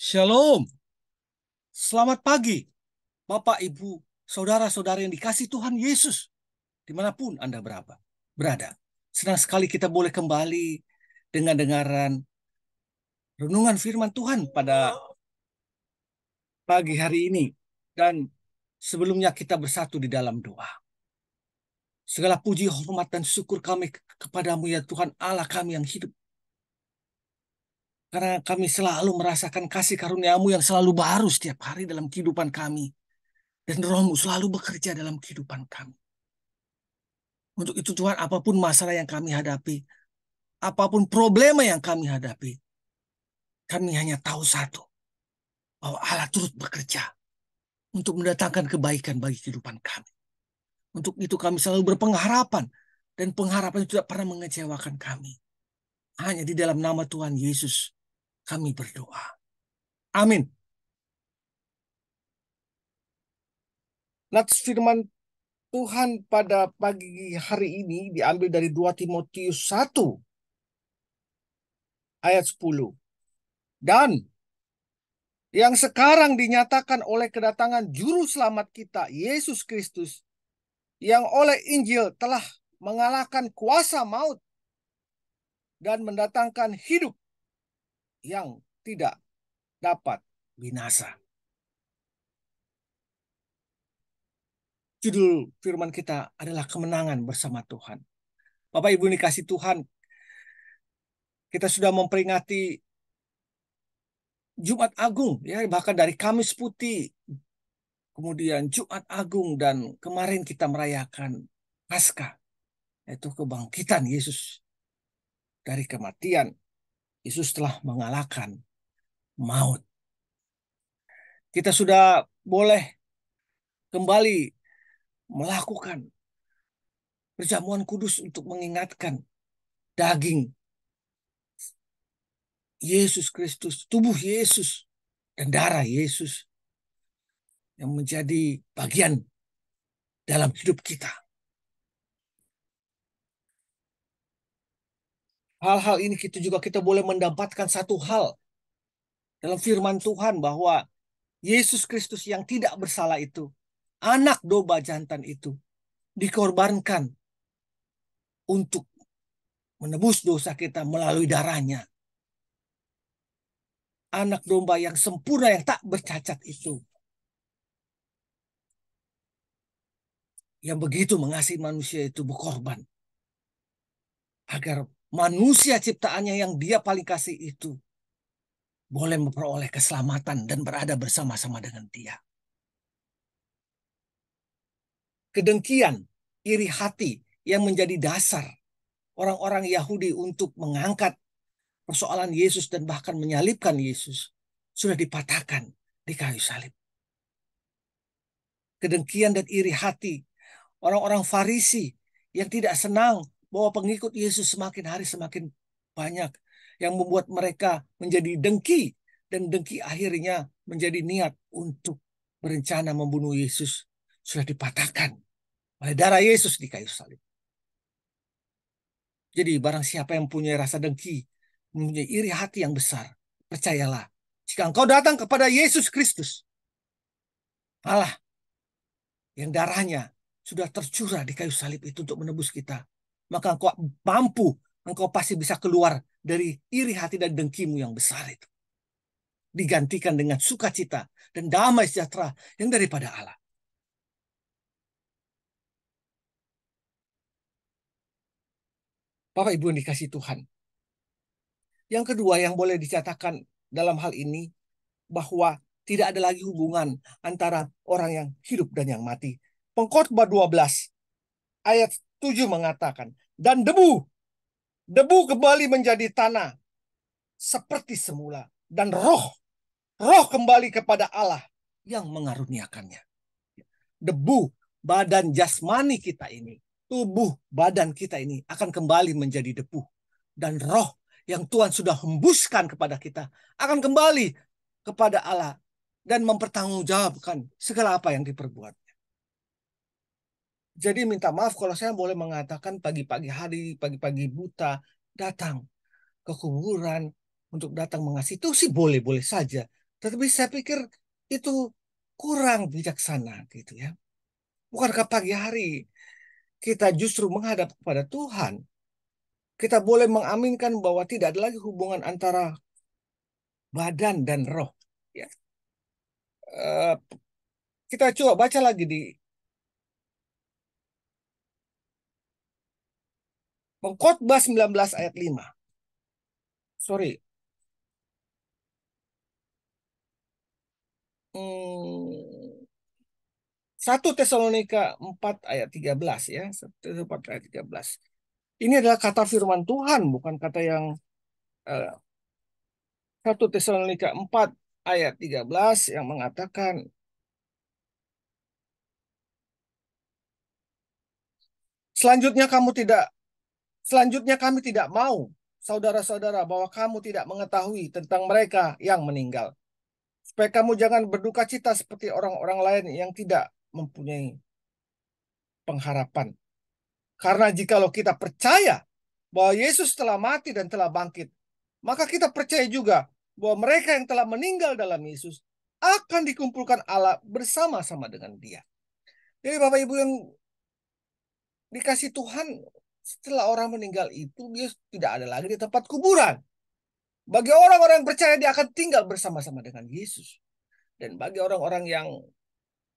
Shalom, selamat pagi, Bapak, Ibu, saudara-saudara yang dikasih Tuhan Yesus, dimanapun Anda berada. Senang sekali kita boleh kembali dengan dengaran renungan firman Tuhan pada pagi hari ini. Dan sebelumnya kita bersatu di dalam doa. Segala puji, hormat, dan syukur kami kepadamu ya Tuhan Allah kami yang hidup. Karena kami selalu merasakan kasih karunia-Mu yang selalu baru setiap hari dalam kehidupan kami. Dan Roh-Mu selalu bekerja dalam kehidupan kami. Untuk itu Tuhan, apapun masalah yang kami hadapi, apapun problema yang kami hadapi, kami hanya tahu satu, bahwa Allah turut bekerja untuk mendatangkan kebaikan bagi kehidupan kami. Untuk itu kami selalu berpengharapan, dan pengharapan itu tidak pernah mengecewakan kami. Hanya di dalam nama Tuhan Yesus kami berdoa. Amin. Nats firman Tuhan pada pagi hari ini diambil dari 2 Timotius 1 ayat 10. Dan yang sekarang dinyatakan oleh kedatangan juru selamat kita, Yesus Kristus, yang oleh Injil telah mengalahkan kuasa maut dan mendatangkan hidup yang tidak dapat binasa. Judul firman kita adalah kemenangan bersama Tuhan. Bapak Ibu dikasih Tuhan, kita sudah memperingati Jumat Agung, ya, bahkan dari Kamis Putih, kemudian Jumat Agung, dan kemarin kita merayakan Paskah, yaitu kebangkitan Yesus dari kematian. Yesus telah mengalahkan maut. Kita sudah boleh kembali melakukan perjamuan kudus untuk mengingatkan daging Yesus Kristus, tubuh Yesus, dan darah Yesus yang menjadi bagian dalam hidup kita. Hal-hal ini kita boleh mendapatkan satu hal dalam firman Tuhan, bahwa Yesus Kristus yang tidak bersalah itu, anak domba jantan itu, dikorbankan untuk menebus dosa kita melalui darahnya. Anak domba yang sempurna, yang tak bercacat itu, yang begitu mengasihi manusia itu, berkorban agar manusia ciptaannya yang dia paling kasih itu boleh memperoleh keselamatan dan berada bersama-sama dengan dia. Kedengkian, iri hati yang menjadi dasar orang-orang Yahudi untuk mengangkat persoalan Yesus dan bahkan menyalibkan Yesus sudah dipatahkan di kayu salib. Kedengkian dan iri hati orang-orang Farisi yang tidak senang bahwa pengikut Yesus semakin hari semakin banyak, yang membuat mereka menjadi dengki, dan dengki akhirnya menjadi niat untuk berencana membunuh Yesus, sudah dipatahkan oleh darah Yesus di kayu salib. Jadi barang siapa yang punya rasa dengki, mempunyai iri hati yang besar, percayalah, jika engkau datang kepada Yesus Kristus, Allah yang darahnya sudah tercurah di kayu salib itu untuk menebus kita, maka engkau pasti bisa keluar dari iri hati dan dengkimu yang besar itu. Digantikan dengan sukacita dan damai sejahtera yang daripada Allah. Bapak Ibu yang dikasih Tuhan. Yang kedua yang boleh dicatatkan dalam hal ini, bahwa tidak ada lagi hubungan antara orang yang hidup dan yang mati. Pengkhotbah 12 ayat 7 mengatakan, dan debu kembali menjadi tanah seperti semula, dan roh kembali kepada Allah yang mengaruniakannya. Debu badan jasmani kita ini, tubuh badan kita ini akan kembali menjadi debu, dan roh yang Tuhan sudah hembuskan kepada kita akan kembali kepada Allah dan mempertanggungjawabkan segala apa yang diperbuat. Jadi minta maaf kalau saya boleh mengatakan pagi-pagi hari, pagi-pagi buta, datang ke kuburan untuk datang mengasihi, itu sih boleh-boleh saja. Tetapi saya pikir itu kurang bijaksana gitu ya. Bukankah pagi hari kita justru menghadap kepada Tuhan? Kita boleh mengaminkan bahwa tidak ada lagi hubungan antara badan dan roh. Ya. Eh, kita coba baca lagi di Pengkhotbah 19 ayat 5. Sorry. Hmm, 1 Tesalonika 4 ayat 13 ya. 1 4 ayat 13. Ini adalah kata firman Tuhan, bukan kata yang 1 Tesalonika 4 ayat 13 yang mengatakan, selanjutnya kamu tidak selanjutnya kami tidak mau, saudara-saudara, bahwa kamu tidak mengetahui tentang mereka yang meninggal, supaya kamu jangan berduka cita seperti orang-orang lain yang tidak mempunyai pengharapan. Karena jikalau kita percaya bahwa Yesus telah mati dan telah bangkit, maka kita percaya juga bahwa mereka yang telah meninggal dalam Yesus akan dikumpulkan Allah bersama-sama dengan Dia. Jadi Bapak Ibu yang dikasih Tuhan, setelah orang meninggal itu dia tidak ada lagi di tempat kuburan. Bagi orang-orang yang percaya dia akan tinggal bersama-sama dengan Yesus. Dan bagi orang-orang yang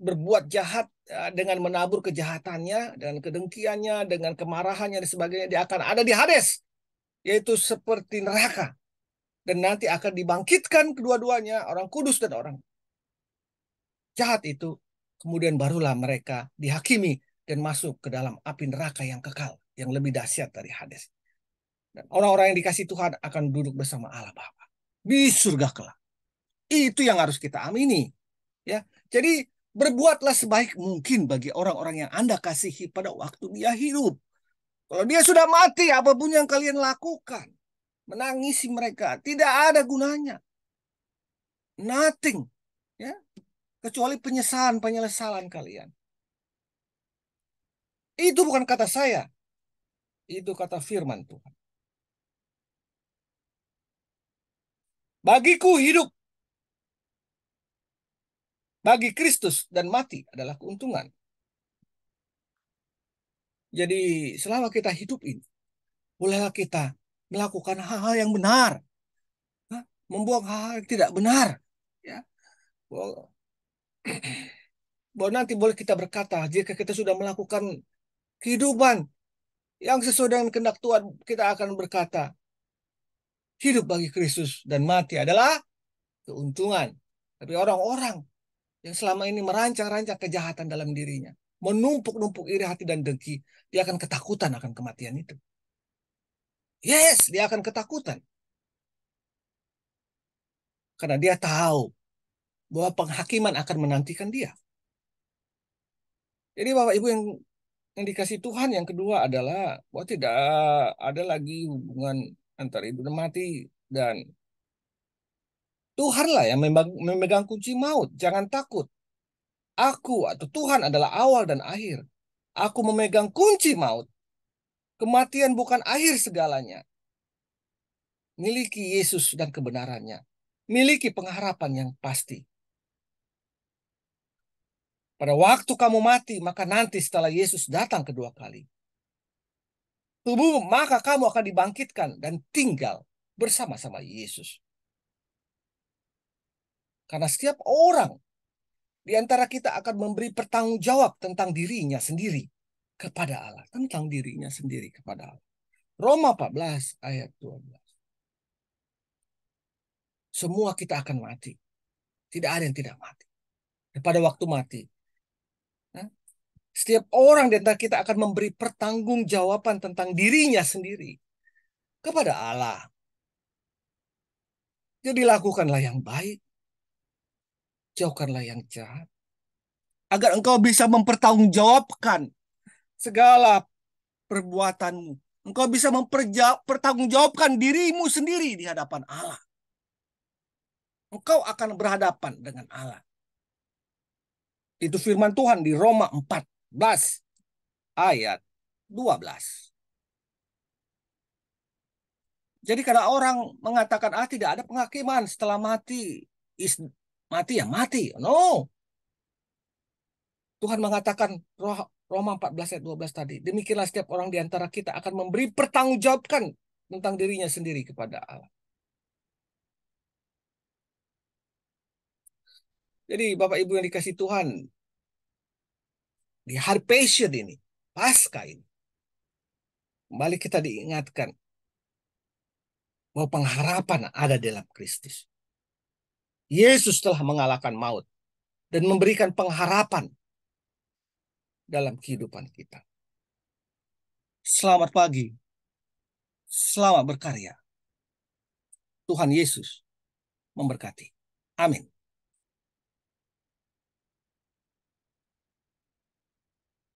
berbuat jahat dengan menabur kejahatannya, dengan kedengkiannya, dengan kemarahannya dan sebagainya, dia akan ada di Hades, yaitu seperti neraka. Dan nanti akan dibangkitkan kedua-duanya, orang kudus dan orang jahat itu. Kemudian barulah mereka dihakimi dan masuk ke dalam api neraka yang kekal, yang lebih dahsyat dari Hades. Dan orang-orang yang dikasih Tuhan akan duduk bersama Allah Bapa di surga kelak. Itu yang harus kita amini. Ya, jadi berbuatlah sebaik mungkin bagi orang-orang yang Anda kasihi pada waktu dia hidup. Kalau dia sudah mati, apapun yang kalian lakukan, menangisi mereka, tidak ada gunanya. Nothing. Ya, kecuali penyesalan kalian. Itu bukan kata saya. Itu kata firman Tuhan. Bagiku hidup, bagi Kristus dan mati adalah keuntungan. Jadi selama kita hidup ini, bolehlah kita melakukan hal-hal yang benar, membuang hal-hal yang tidak benar. Ya, bahwa nanti boleh kita berkata, jika kita sudah melakukan kehidupan yang sesuai dengan kehendak Tuhan, kita akan berkata, hidup bagi Kristus dan mati adalah keuntungan. Tapi orang-orang yang selama ini merancang-rancang kejahatan dalam dirinya, menumpuk-numpuk iri hati dan dengki, dia akan ketakutan akan kematian itu. Yes, dia akan ketakutan. Karena dia tahu bahwa penghakiman akan menantikan dia. Jadi Bapak Ibu yang dikasih Tuhan, yang kedua adalah bahwa tidak ada lagi hubungan antara hidup dan mati. Dan Tuhanlah yang memegang kunci maut. Jangan takut. Aku atau Tuhan adalah awal dan akhir. Aku memegang kunci maut. Kematian bukan akhir segalanya. Miliki Yesus dan kebenarannya. Miliki pengharapan yang pasti. Pada waktu kamu mati, maka nanti setelah Yesus datang kedua kali, tubuh maka kamu akan dibangkitkan dan tinggal bersama-sama Yesus. Karena setiap orang di antara kita akan memberi pertanggung jawab tentang dirinya sendiri kepada Allah. Tentang dirinya sendiri kepada Allah. Roma 14 ayat 12. Semua kita akan mati. Tidak ada yang tidak mati. Dan pada waktu mati, setiap orang di antara kita akan memberi pertanggungjawaban tentang dirinya sendiri kepada Allah. Jadi lakukanlah yang baik, jauhkanlah yang jahat, agar engkau bisa mempertanggungjawabkan segala perbuatanmu. Engkau bisa mempertanggungjawabkan dirimu sendiri di hadapan Allah. Engkau akan berhadapan dengan Allah. Itu firman Tuhan di Roma 14 ayat 12. Jadi kalau orang mengatakan tidak ada penghakiman setelah mati, mati ya mati. No. Tuhan mengatakan Roma 14 ayat 12 tadi. Demikianlah setiap orang di antara kita akan memberi pertanggungjawabkan tentang dirinya sendiri kepada Allah. Jadi Bapak Ibu yang dikasih Tuhan, di hari Passion ini, Paskah ini, kembali kita diingatkan bahwa pengharapan ada dalam Kristus. Yesus telah mengalahkan maut dan memberikan pengharapan dalam kehidupan kita. Selamat pagi. Selamat berkarya. Tuhan Yesus memberkati. Amin.